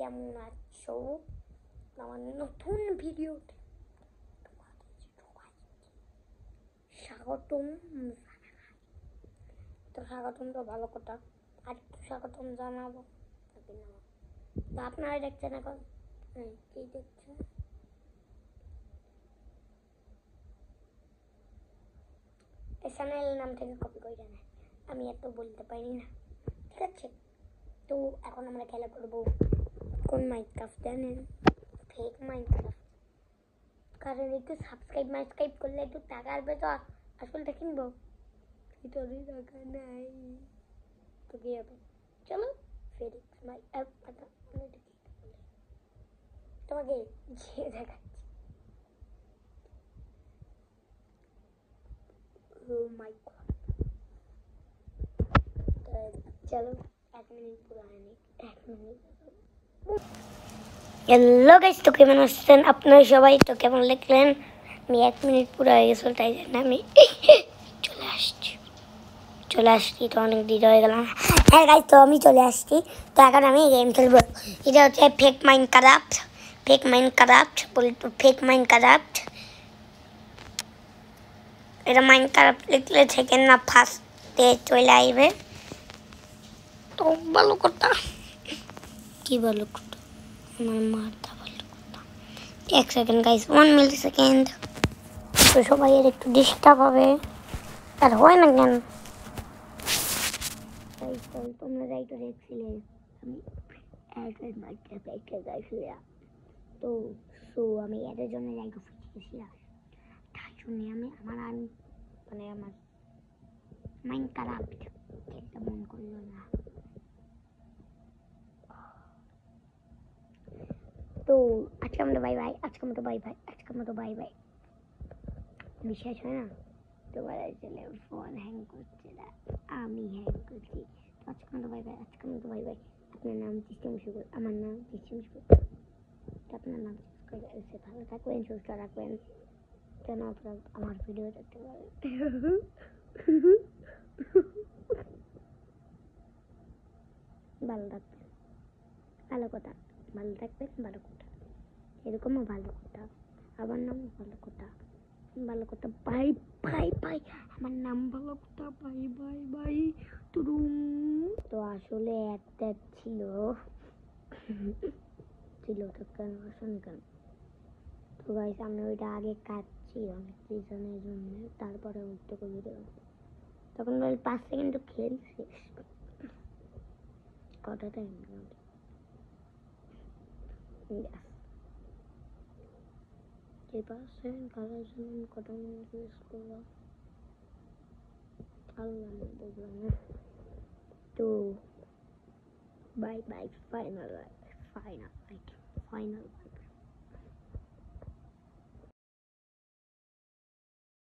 কেমন আছো আমার নতুন ভিডিওতে স্বাগতম। তো স্বাগতম তো ভালো কথা, আর একটু স্বাগতম জানাবো। তো আপনারা দেখছেন এখন কি দেখছেন? এই চ্যানেলের নাম থেকে কপি করে জানাই, আমি এত বলতে পারি না, ঠিক আছে? তো এখন আমরা খেলা করবো কোন মাইনক্রাফট জানেন? Fake Minecraft. কারণ একটু সাবস্ক্রাইব করলে একটু টাকা আসবে, তো আসলটা কিনবো, ভিতরে টাকা নাই তো কি হবে? চলো ফেরিক্স মাই তোমাকে যে দেখাচ্ছি। ও মাই গড, চলো 1 মিনিট পুরো হয়নি, 1 মিনিট। হ্যালো গাইস, তো কেমন আছেন আপনারা সবাই? তো কেমন লিখলেন? আমি 1 মিনিট পুরো হয়ে গেছিল, তাই জন্য আমি চলে আসছি তো অনেক দেরি হয়ে গেলাম। হ্যাঁ গাইস, তো আমি চলে আসছি। তো এখন আমি গেম খেলবো। এটা হচ্ছে ফেক মাইনক্রাফট বলি তো, ফেক মাইনক্রাফট। এটা মাইনক্রাফট লিখলে সেকেন্ড না ফার্স্টে চলে আসবে। তো ভালো কথা, কি ভালো কথা, আমার মাথা ভালো কথা। 1 সেকেন্ড গাইস, 1 মিলি সেকেন্ড। তো সবাই এর একটু ডিস্টার্ব হবে, আর হয় না কেন? তোমরা যাই তো দেখছিলে তো আমি এদের জন্য যাই তো গেছিলাম, তার জন্য আমার মাইনক্রাফট খেলতে মন করলো না। তো আজকে আমরা বাই বাই। বিশ্বাস হয় না? তোমার আসলে ফোন হ্যাং করছে না, আমি হ্যাং করছি। আজকে আমরা বাই বাই। আপনার নাম সিস্টেম শুরু, আমার নাম সিস্টেম শুরু। আপনার নাম ভালো থাকবেন, সুস্থ রাখবেন, যেন আপনার আমার ভিডিও দেখতে পারেন। ভালো থাকবেন, ভালো কথা, ভালো থাকবেন, ভালো কথা, এরকমও ভালো কথা, আমার নাম ভালো কথা, ভালো কথা। বাই বাই, আমার নাম ভালো কথা, বাই। তো আসলে একটা ছিল তো কেন আসেনি কেন? তো গাইস, আমি ওইটা আগে কাটছি অনেক রিজনের জন্য, তারপরে উঠতে করে দেবো। তখন বল 5 সেকেন্ড তো খেলছি, কটা টাইম যে 5 সেকেন্ড খেলার জন্য কটা মিনিট ইউজ করবো আল্লাহ বুঝলাম না। তো বাই, ফাইনাল